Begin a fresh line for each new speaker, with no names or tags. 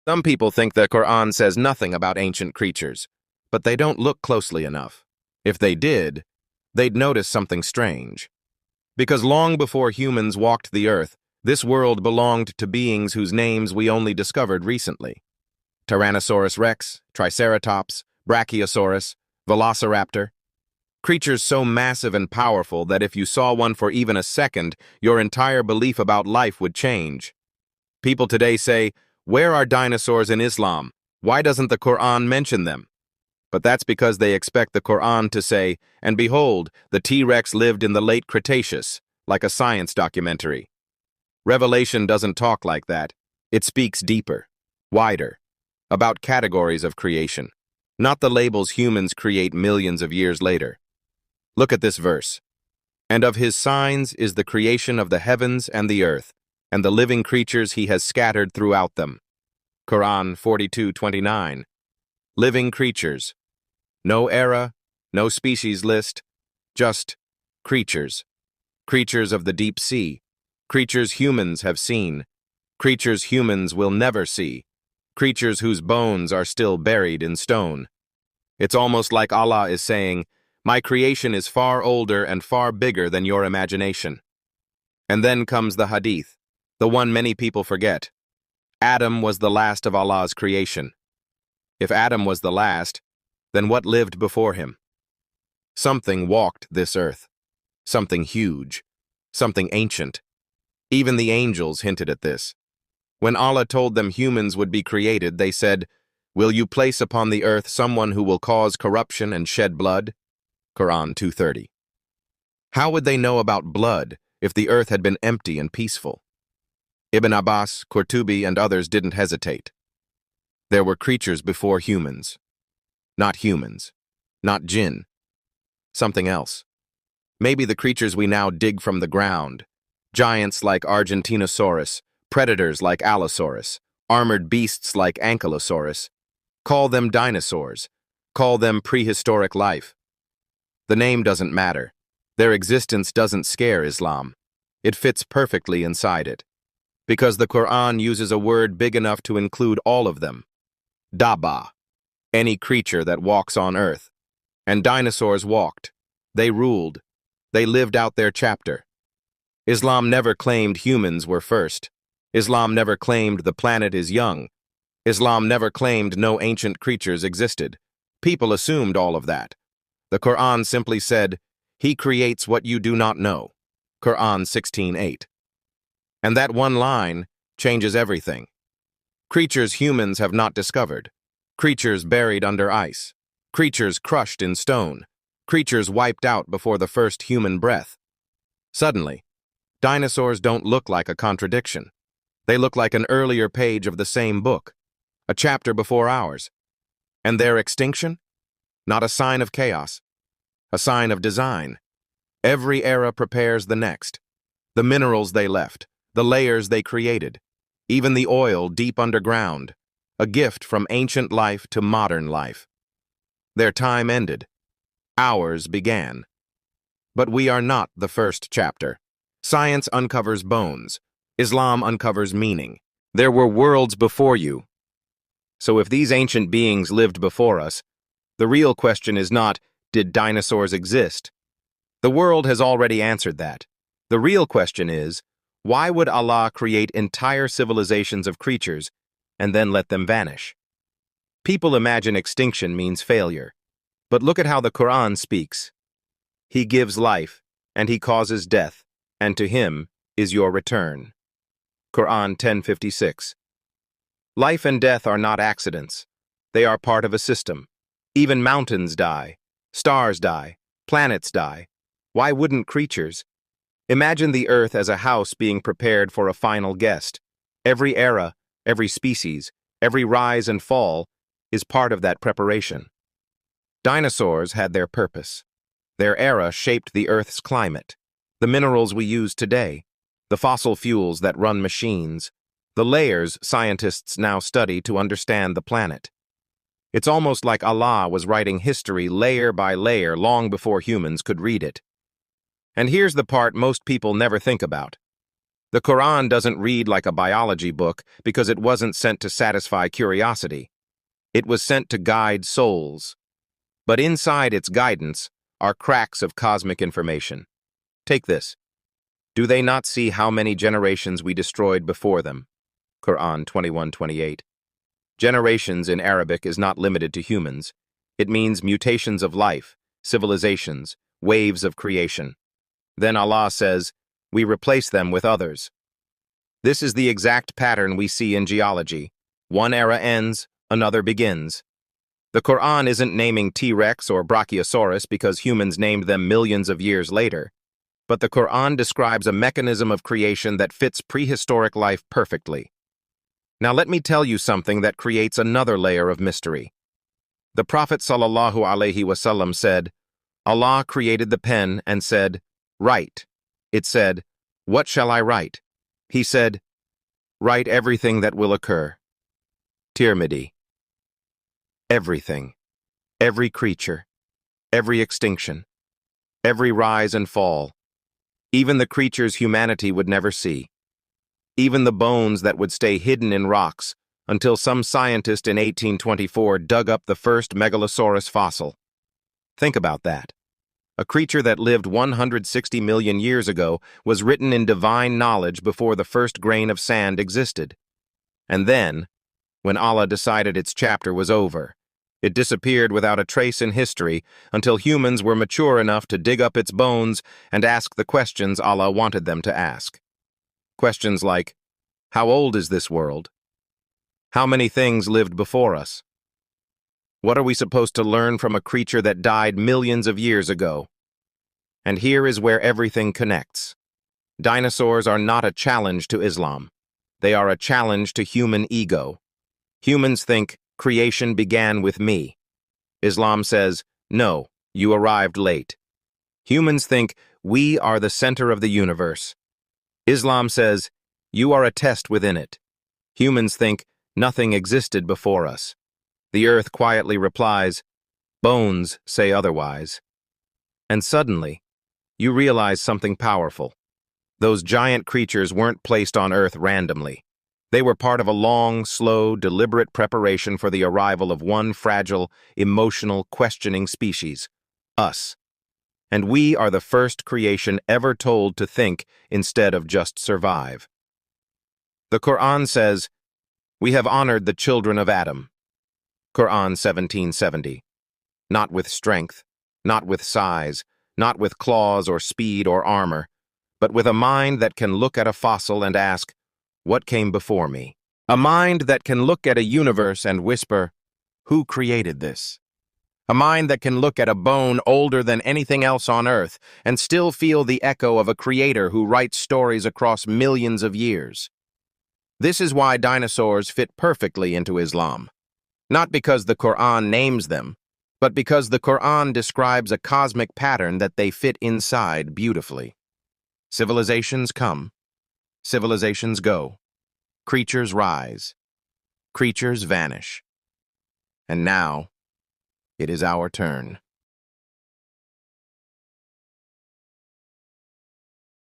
Some people think the Qur'an says nothing about ancient creatures, but they don't look closely enough. If they did, they'd notice something strange. Because long before humans walked the earth, this world belonged to beings whose names we only discovered recently. Tyrannosaurus rex, Triceratops, Brachiosaurus, Velociraptor. Creatures so massive and powerful that if you saw one for even a second, your entire belief about life would change. People today say, "Where are dinosaurs in Islam? Why doesn't the Qur'an mention them?" But that's because they expect the Qur'an to say, "And behold, the T-Rex lived in the late Cretaceous," like a science documentary. Revelation doesn't talk like that. It speaks deeper, wider, about categories of creation, not the labels humans create millions of years later. Look at this verse. "And of his signs is the creation of the heavens and the earth, and the living creatures he has scattered throughout them." Qur'an 42:29. Living creatures. No era, no species list, just creatures. Creatures of the deep sea. Creatures humans have seen. Creatures humans will never see. Creatures whose bones are still buried in stone. It's almost like Allah is saying, "My creation is far older and far bigger than your imagination." And then comes the hadith, the one many people forget. Adam was the last of Allah's creation. If Adam was the last, then what lived before him? Something walked this earth. Something huge. Something ancient. Even the angels hinted at this. When Allah told them humans would be created, they said, "Will you place upon the earth someone who will cause corruption and shed blood?" Qur'an 2:30. How would they know about blood if the earth had been empty and peaceful? Ibn Abbas, Qurtubi, and others didn't hesitate. There were creatures before humans. Not humans. Not jinn. Something else. Maybe the creatures we now dig from the ground. Giants like Argentinosaurus, predators like Allosaurus, armored beasts like Ankylosaurus. Call them dinosaurs. Call them prehistoric life. The name doesn't matter. Their existence doesn't scare Islam. It fits perfectly inside it. Because the Qur'an uses a word big enough to include all of them. Dabba, any creature that walks on earth. And dinosaurs walked. They ruled. They lived out their chapter. Islam never claimed humans were first. Islam never claimed the planet is young. Islam never claimed no ancient creatures existed. People assumed all of that. The Qur'an simply said, "He creates what you do not know." Qur'an 16:8. And that one line changes everything. Creatures humans have not discovered. Creatures buried under ice. Creatures crushed in stone. Creatures wiped out before the first human breath. Suddenly, dinosaurs don't look like a contradiction. They look like an earlier page of the same book, a chapter before ours. And their extinction? Not a sign of chaos, a sign of design. Every era prepares the next. The minerals they left, the layers they created, even the oil deep underground, a gift from ancient life to modern life. Their time ended. Ours began. But we are not the first chapter. Science uncovers bones. Islam uncovers meaning. There were worlds before you. So if these ancient beings lived before us, the real question is not, did dinosaurs exist? The world has already answered that. The real question is, why would Allah create entire civilizations of creatures and then let them vanish? People imagine extinction means failure. But look at how the Qur'an speaks. He gives life, and he causes death, and to him is your return. Qur'an 10:56. Life and death are not accidents. They are part of a system. Even mountains die. Stars die. Planets die. Why wouldn't creatures? Imagine the earth as a house being prepared for a final guest. Every era, every species, every rise and fall is part of that preparation. Dinosaurs had their purpose. Their era shaped the Earth's climate, the minerals we use today, the fossil fuels that run machines, the layers scientists now study to understand the planet. It's almost like Allah was writing history layer by layer long before humans could read it. And here's the part most people never think about. The Qur'an doesn't read like a biology book because it wasn't sent to satisfy curiosity. It was sent to guide souls. But inside its guidance are cracks of cosmic information. Take this. Do they not see how many generations we destroyed before them? Qur'an 21:28. Generations in Arabic is not limited to humans. It means mutations of life, civilizations, waves of creation. Then Allah says, we replace them with others. This is the exact pattern we see in geology. One era ends, another begins. The Qur'an isn't naming T-Rex or Brachiosaurus because humans named them millions of years later. But the Qur'an describes a mechanism of creation that fits prehistoric life perfectly. Now let me tell you something that creates another layer of mystery. The Prophet ﷺ said, Allah created the pen and said, write. It said, what shall I write? He said, write everything that will occur. Tirmidhi. Everything. Every creature. Every extinction. Every rise and fall. Even the creatures humanity would never see. Even the bones that would stay hidden in rocks until some scientist in 1824 dug up the first megalosaurus fossil. Think about that. A creature that lived 160 million years ago was written in divine knowledge before the first grain of sand existed. And then, when Allah decided its chapter was over, it disappeared without a trace in history until humans were mature enough to dig up its bones and ask the questions Allah wanted them to ask. Questions like, how old is this world? How many things lived before us? What are we supposed to learn from a creature that died millions of years ago? And here is where everything connects. Dinosaurs are not a challenge to Islam. They are a challenge to human ego. Humans think, creation began with me. Islam says, no, you arrived late. Humans think, we are the center of the universe. Islam says, you are a test within it. Humans think, nothing existed before us. The earth quietly replies, bones say otherwise. And suddenly, you realize something powerful. Those giant creatures weren't placed on earth randomly. They were part of a long, slow, deliberate preparation for the arrival of one fragile, emotional, questioning species, us. And we are the first creation ever told to think instead of just survive. The Qur'an says, we have honored the children of Adam. Qur'an 17:70. Not with strength, not with size, not with claws or speed or armor, but with a mind that can look at a fossil and ask, what came before me? A mind that can look at a universe and whisper, who created this? A mind that can look at a bone older than anything else on earth and still feel the echo of a creator who writes stories across millions of years. This is why dinosaurs fit perfectly into Islam. Not because the Qur'an names them, but because the Qur'an describes a cosmic pattern that they fit inside beautifully. Civilizations come, civilizations go, creatures rise, creatures vanish. And now, it is our turn.